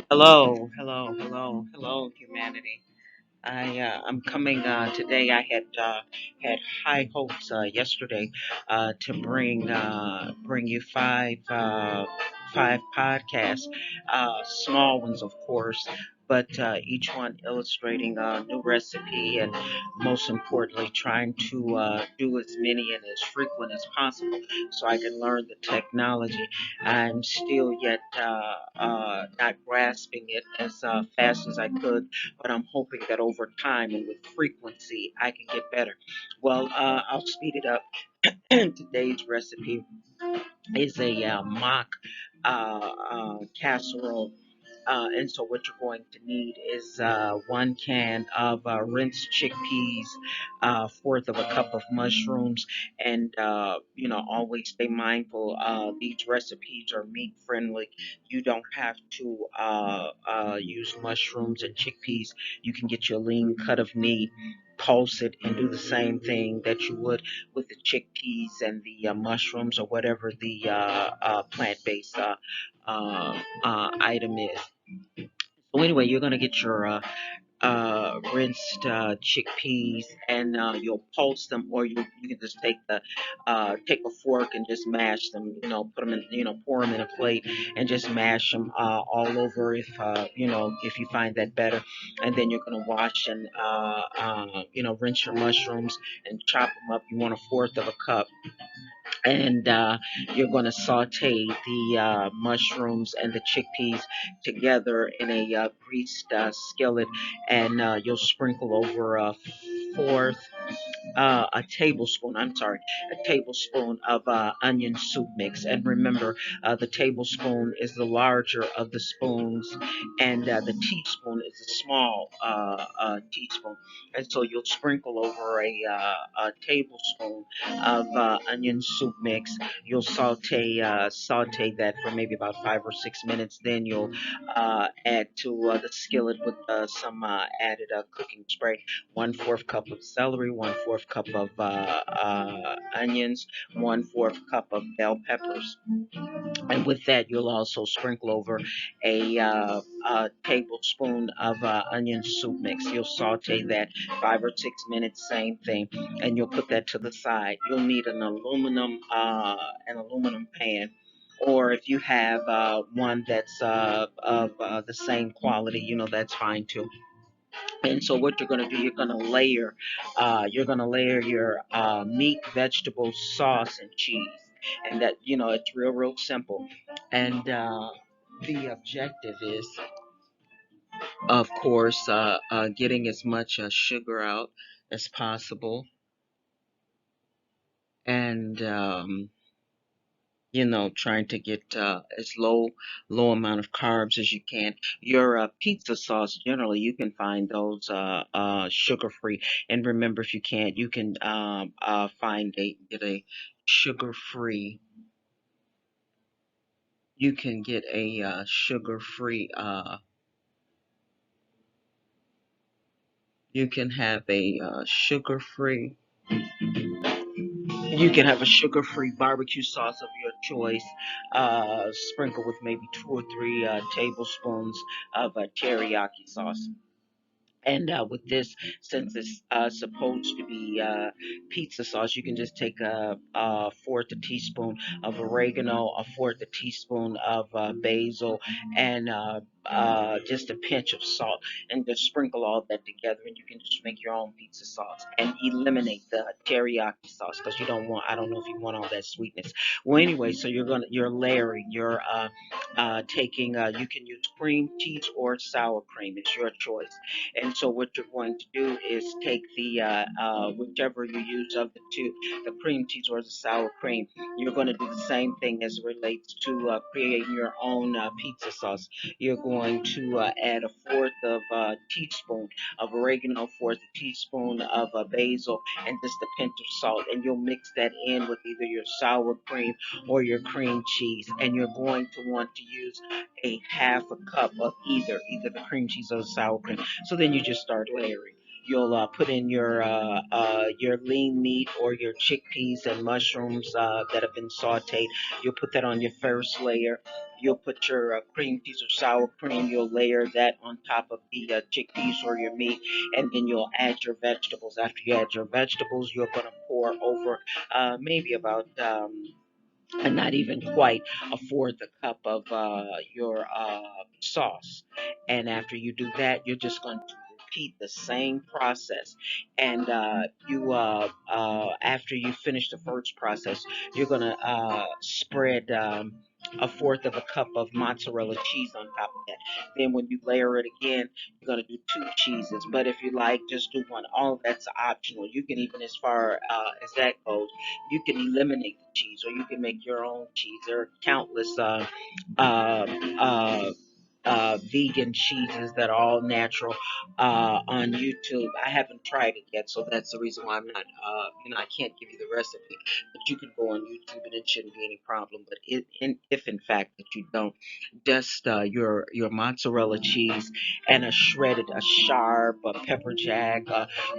Hello, hello, hello, hello, humanity. I'm coming today. I had high hopes yesterday to bring you five podcasts, small ones, of course, but each one illustrating a new recipe, and most importantly, trying to do as many and as frequent as possible so I can learn the technology. I'm still yet not grasping it as fast as I could, but I'm hoping that over time and with frequency, I can get better. Well, I'll speed it up. Today's recipe is a mock casserole. And so what you're going to need is 1 can of rinsed chickpeas, fourth of a cup of mushrooms, and always stay mindful. These recipes are meat friendly. You don't have to use mushrooms and chickpeas. You can get your lean cut of meat, pulse it, and do the same thing that you would with the chickpeas and the mushrooms or whatever the plant-based item is. So anyway, you're gonna get your rinsed chickpeas, and you'll pulse them, or you can just take a fork and just mash them. Put them in, pour them in a plate and just mash them all over. If you find that better, and then you're gonna wash and rinse your mushrooms and chop them up. You want a fourth of a cup, and you're going to saute the mushrooms and the chickpeas together in a greased skillet, and you'll sprinkle over a fourth a tablespoon, I'm sorry, a tablespoon of onion soup mix. And remember, the tablespoon is the larger of the spoons, and the teaspoon is a small teaspoon. And so you'll sprinkle over a tablespoon of onion soup mix. You'll saute that for maybe about 5 or 6 minutes. Then you'll add to the skillet with some added cooking spray, 1/4 cup of celery, 1/4 cup of onions, 1/4 cup of bell peppers. And with that, you'll also sprinkle over a tablespoon of onion soup mix. You'll saute that 5 or 6 minutes, same thing, and you'll put that to the side. You'll need an aluminum pan, or if you have one that's of the same quality, that's fine too. And so what you're going to do, you're going to layer your meat, vegetables, sauce, and cheese. And that, it's real, real simple. And the objective is, of course, getting as much sugar out as possible, and trying to get as low amount of carbs as you can. Your pizza sauce, generally, you can find those sugar free. And remember, if you can't, you can get a sugar free. You can get a sugar free. You can have a sugar free. You can have a sugar-free barbecue sauce of your choice, sprinkled with maybe 2 or 3 tablespoons of teriyaki sauce. And with this, since it's supposed to be pizza sauce, you can just take a fourth a teaspoon of oregano, a fourth a teaspoon of basil, and just a pinch of salt, and just sprinkle all that together, and you can just make your own pizza sauce and eliminate the teriyaki sauce because I don't know if you want all that sweetness. Well, anyway, so you're layering, you're taking, you can use cream cheese or sour cream, it's your choice. And so what you're going to do is take the whichever you use of the two, the cream cheese or the sour cream. You're going to do the same thing as it relates to creating your own pizza sauce. You're going to add a fourth of a teaspoon of oregano, fourth a teaspoon of basil, and just a pinch of salt. And you'll mix that in with either your sour cream or your cream cheese. And you're going to want to use a half a cup of either the cream cheese or the sour cream. So then you just start layering. You'll put in your lean meat or your chickpeas and mushrooms that have been sautéed. You'll put that on your first layer. You'll put your cream cheese or sour cream. You'll layer that on top of the chickpeas or your meat, and then you'll add your vegetables. After you add your vegetables, you're going to pour over maybe about and not even quite afford the cup of your sauce. And after you do that, you're just going to repeat the same process. And after you finish the first process, you're going to spread a fourth of a cup of mozzarella cheese on top of that. Then when you layer it again, you're going to do two cheeses. But if you like, just do one. All that's optional. You can even, as far as that goes, you can eliminate the cheese or you can make your own cheese. There are countless uh, uh, vegan cheeses that are all natural on YouTube. I haven't tried it yet, so that's the reason why I'm not, I can't give you the recipe. But you can go on YouTube and it shouldn't be any problem. But if in fact that you don't, just your mozzarella cheese and a sharp, a pepper jack,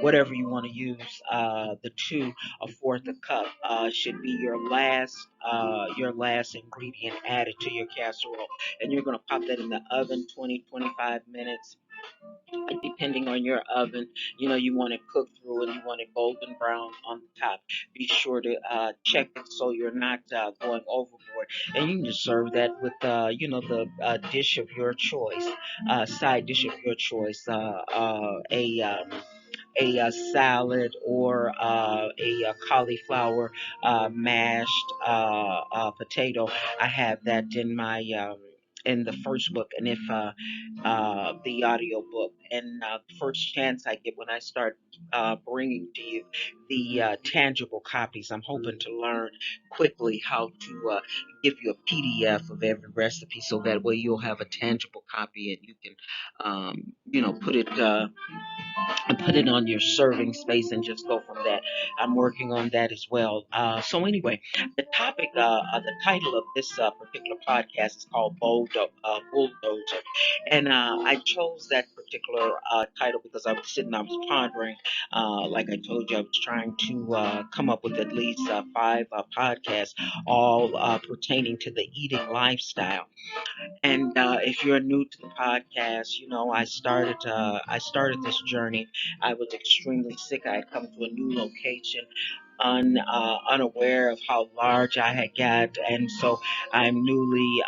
whatever you want to use. The two, a fourth a cup should be your last ingredient added to your casserole, and you're going to pop that in the oven 20-25 minutes, depending on your oven. You want it cooked through and you want it golden brown on the top. Be sure to check it so you're not going overboard, and you can just serve that with the dish of your choice, side dish of your choice, a salad or a cauliflower mashed potato. I have that in my in the first book, and if the audio book, and the first chance I get when I start bringing to you the tangible copies, I'm hoping to learn quickly how to give you a PDF of every recipe, so that way you'll have a tangible copy and you can put it and put it on your serving space and just go from that. I'm working on that as well. So anyway, the title of this particular podcast is called Bulldozer, and I chose that particular title because I was pondering. Like I told you, I was trying to come up with at least five podcasts, all pertaining to the eating lifestyle. And if you're new to the podcast, I started this journey. I was extremely sick. I had come to a new location, unaware of how large I had got, and so I'm newly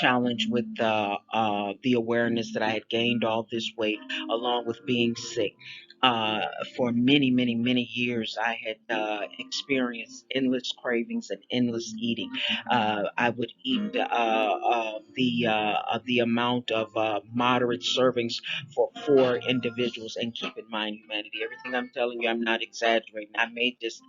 challenged with the awareness that I had gained all this weight, along with being sick. For many, many, many years, I had experienced endless cravings and endless eating. I would eat the amount of moderate servings for four individuals. And keep in mind, humanity, everything I'm telling you, I'm not exaggerating. I may just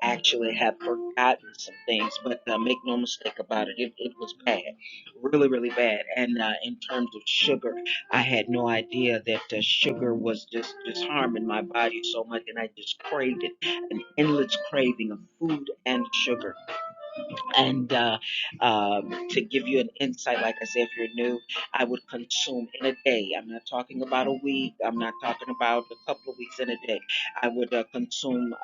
actually have forgotten some things, but make no mistake about it, it was bad, really, really bad. And in terms of sugar, I had no idea that sugar was just harming my body so much, and I just craved it, an endless craving of food and sugar. And to give you an insight, like I said, if you're new, I would consume in a day. I'm not talking about a week. I'm not talking about a couple of weeks, in a day. I would consume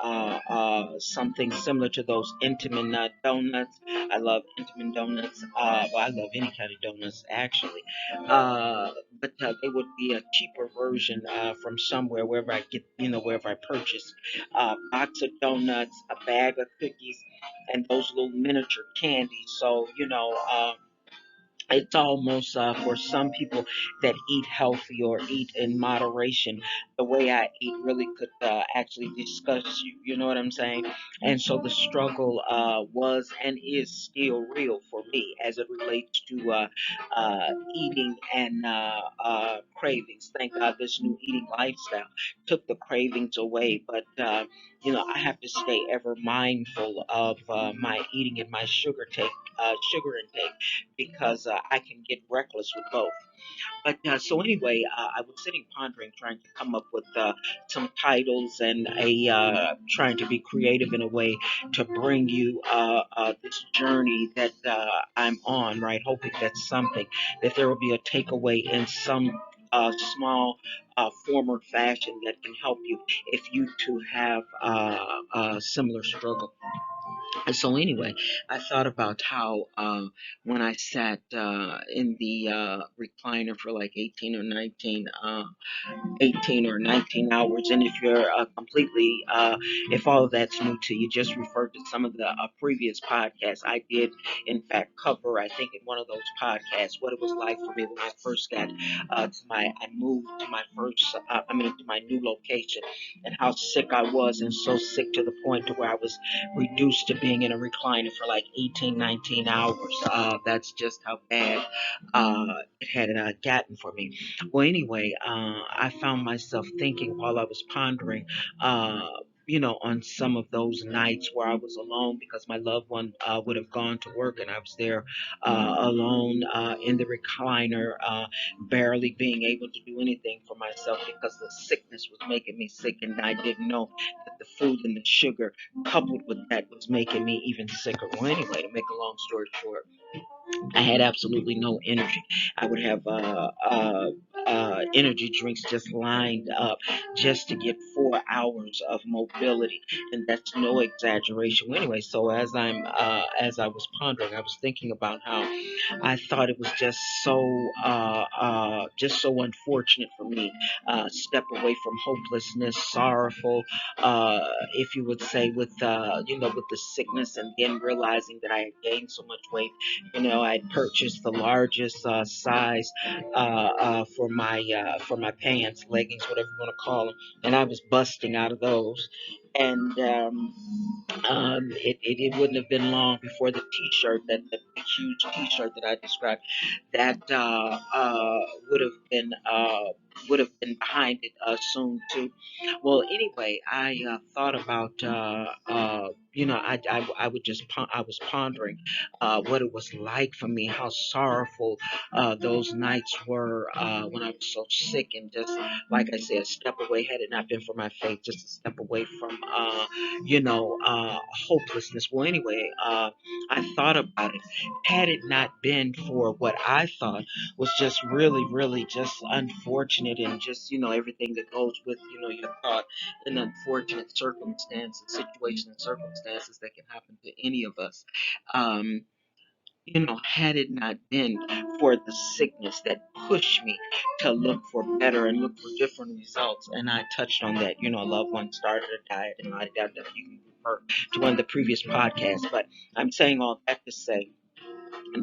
something similar to those Intamin donuts. I love Intamin donuts. Well, I love any kind of donuts, actually. But they would be a cheaper version from somewhere, wherever I get, wherever I purchase a box of donuts, a bag of cookies, and those little miniature candies. So, it's almost for some people that eat healthy or eat in moderation. The way I eat really could actually disgust you. You know what I'm saying? And so the struggle was and is still real for me as it relates to eating and cravings. Thank God this new eating lifestyle took the cravings away, but I have to stay ever mindful of my eating and my sugar intake, because I can get reckless with both. But so anyway, I was sitting pondering, trying to come up with some titles and a trying to be creative in a way to bring you this journey that I'm on. Right, hoping that there will be a takeaway in some small former fashion that can help you if you too have a similar struggle. And so anyway, I thought about how when I sat in the recliner for like 18 or 19 hours. And if you're if all of that's new to you, just refer to some of the previous podcasts. I did, in fact, cover, I think, in one of those podcasts, what it was like for me when I first got I moved to my to my new location, and how sick I was, and so sick to the point to where I was reduced to being in a recliner for like 18, 19 hours. That's just how bad it had gotten for me. Well, anyway, I found myself thinking while I was pondering, on some of those nights where I was alone because my loved one would have gone to work and I was there alone in the recliner, barely being able to do anything for myself because the sickness was making me sick, and I didn't know that the food and the sugar coupled with that was making me even sicker. Well, anyway, to make a long story short, I had absolutely no energy. I would have energy drinks just lined up just to get 4 hours of mobility, and that's no exaggeration. Well, anyway, so as I was pondering, I was thinking about how I thought it was just so unfortunate for me. Step away from hopelessness, sorrowful, uh, if you would say, with with the sickness, and then realizing that I had gained so much weight. I purchased the largest size for my pants, leggings, whatever you want to call them, and I was busting out of those. And it wouldn't have been long before the T-shirt, that big, huge T-shirt that I described, that would have been behind it soon too. Well, anyway, I thought about I would I was pondering what it was like for me, how sorrowful those nights were when I was so sick, and just like I said, a step away, had it not been for my faith, just a step away from hopelessness. Well, anyway, I thought about it. Had it not been for what I thought was just really, really just unfortunate, and just, everything that goes with, your thought in unfortunate circumstances, situations, and circumstances that can happen to any of us. Um, had it not been for the sickness that pushed me to look for better and look for different results, and I touched on that, a loved one started a diet, and I doubt that you can refer to one of the previous podcasts, but I'm saying all that to say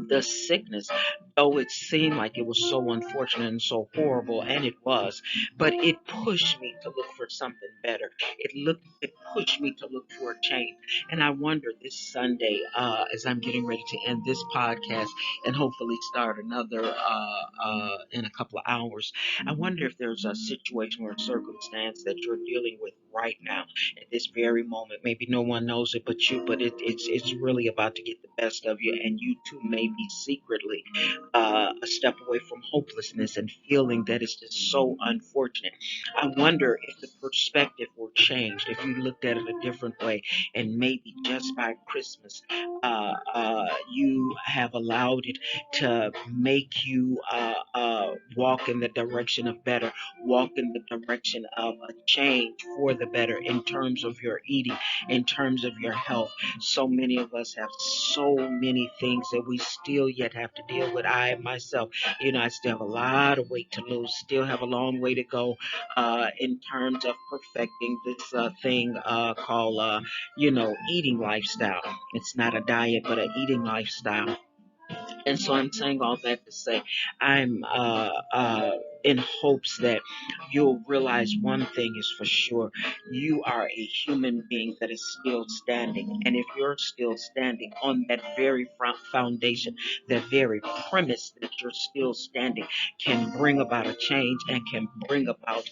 the sickness, though it seemed like it was so unfortunate and so horrible, and it was, but it pushed me to look for something better. It pushed me to look for a change. And I wonder this Sunday, as I'm getting ready to end this podcast and hopefully start another in a couple of hours, I wonder if there's a situation or a circumstance that you're dealing with right now at this very moment. Maybe no one knows it but you, but it's really about to get the best of you, and you too may be secretly a step away from hopelessness and feeling that it's just so unfortunate. I wonder if the perspective were changed, if you looked at it a different way, and maybe just by Christmas, you have allowed it to make you walk in the direction of better, walk in the direction of a change for the better in terms of your eating, in terms of your health. So many of us have so many things that we still yet have to deal with. I myself, I still have a lot of weight to lose, still have a long way to go in terms of perfecting this thing called, eating lifestyle. It's not a diet, but an eating lifestyle. And so I'm saying all that to say I'm in hopes that you'll realize one thing is for sure. You are a human being that is still standing. And if you're still standing on that very foundation, that very premise that you're still standing, can bring about a change and can bring about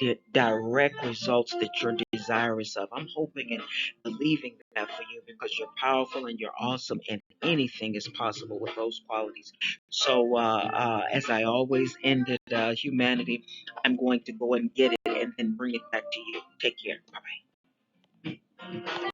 the direct results that you're desirous of. I'm hoping and believing that for you, because you're powerful and you're awesome, and anything is possible with those qualities. So, as I always ended humanity, I'm going to go and get it and then bring it back to you. Take care. Bye bye.